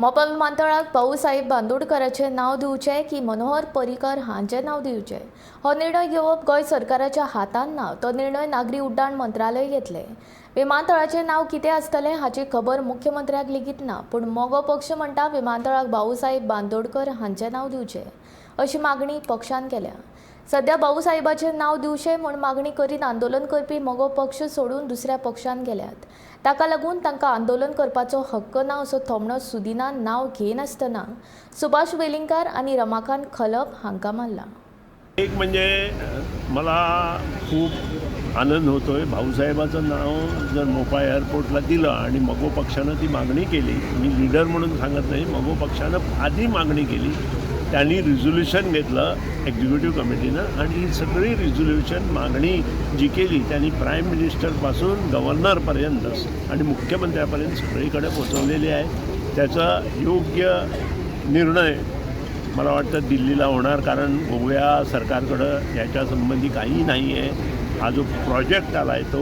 मोपा विमानतळाक भाऊसाहेब बांदोडकराचें नांव दिवचें की मनोहर पर्रीकर हांचें नांव दिवचें हो निर्णय घेवप गोंय सरकाराच्या हातांत ना। तो निर्णय नागरी उड्डाण मंत्रालय घेतले। विमानतळाचें नांव कितें आसतलें हाची खबर मुख्यमंत्र्याक लेगीत ना, पूण मोगो पक्ष म्हणटा विमानतळाक भाऊसाहेब बांदोडकर हांचें नांव दिवचें अशी मागणी पक्षान केल्या। सध्या भाऊसाहेबाचें नांव दिवचें म्हूण मागणी करीत आंदोलन करपी मोगो पक्ष सोडून दुसऱ्या पक्षान गेल्यात। ताका लागून तांकां आंदोलन करपाचो हक्क ना असो थोमणो सुदिनान नांव घेनासतना सुभाष वेलिंगकार आणि रमाकांत खलप हांकां मारला। एक म्हणजे मला खूप आनंद होतोय, भाऊसाहेबाचं नाव जर मोपा एअरपोर्टला दिलं आणि मगो पक्षानं ती मागणी केली, मी लीडर म्हणून सांगत नाही, मगो पक्षानं आधी मागणी केली, त्यांनी रिझोल्युशन घेतलं एक्झिक्युटिव्ह कमिटीनं आणि ही सगळी रिझोल्युशन मागणी जी केली त्यांनी प्राईम मिनिस्टरपासून गव्हर्नरपर्यंत आणि मुख्यमंत्र्यापर्यंत सगळीकडे पोचवलेली आहे। त्याचा योग्य निर्णय मला वाटतं दिल्लीला होणार, कारण गोव्या सरकारकडं याच्यासंबंधी काही नाही आहे। हा जो प्रोजेक्ट आला आहे तो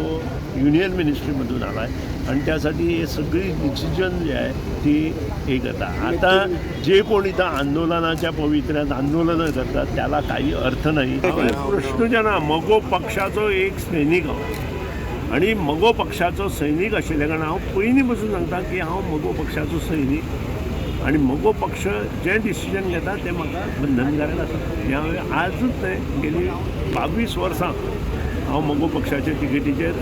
युनियन मिनिस्ट्रीमधून आला आहे आणि त्यासाठी हे सगळी डिसिजन जी आहे ती हे करतात। आता जे कोण इथं आंदोलनाच्या पवित्र्यात आंदोलनं करतात त्याला काही अर्थ नाही। प्रश्नजना मगो पक्षाचो एक सैनिक आणि मगो पक्षाचो सैनिक आशिल्ल्या कारणान हांव पयलीं पासून सांगता की हांव मगो पक्षाचो सैनिक आणि मगो पक्ष जे डिसिजन घेता ते म्हाका बंधनकारक आसा। हांवें आजूच न्हय गेली 22 वर्सां हांव मगो पक्षाच्या तिकेटीचेर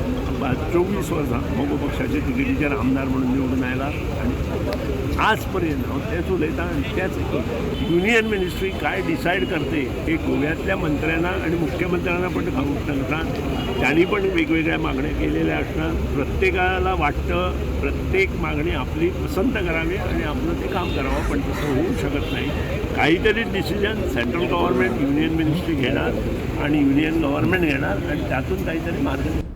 24 वर्सां मगो पक्षाच्या तिकेटीचेर आमदार म्हणून निवडून आयला आणि आज पर्यंत हांव तेच उलयतां आनी तेच युनियन मिनिस्ट्री काय डिसायड करते हे गोव्यातल्या मंत्र्यांना आणि मुख्यमंत्र्यांना पण सांगता। त्यांनी पण वेगवेगळ्या मागण्या केलेल्या असतात। प्रत्येकाला वाटतं प्रत्येक मागणी आपली पसंत करावी आणि आपलं ते काम करावं, पण तसं होऊ शकत नाही। काहीतरी decision central government union ministry घेणार आणि युनियन गव्हर्नमेंट घेणार आणि त्यातून काहीतरी मार्ग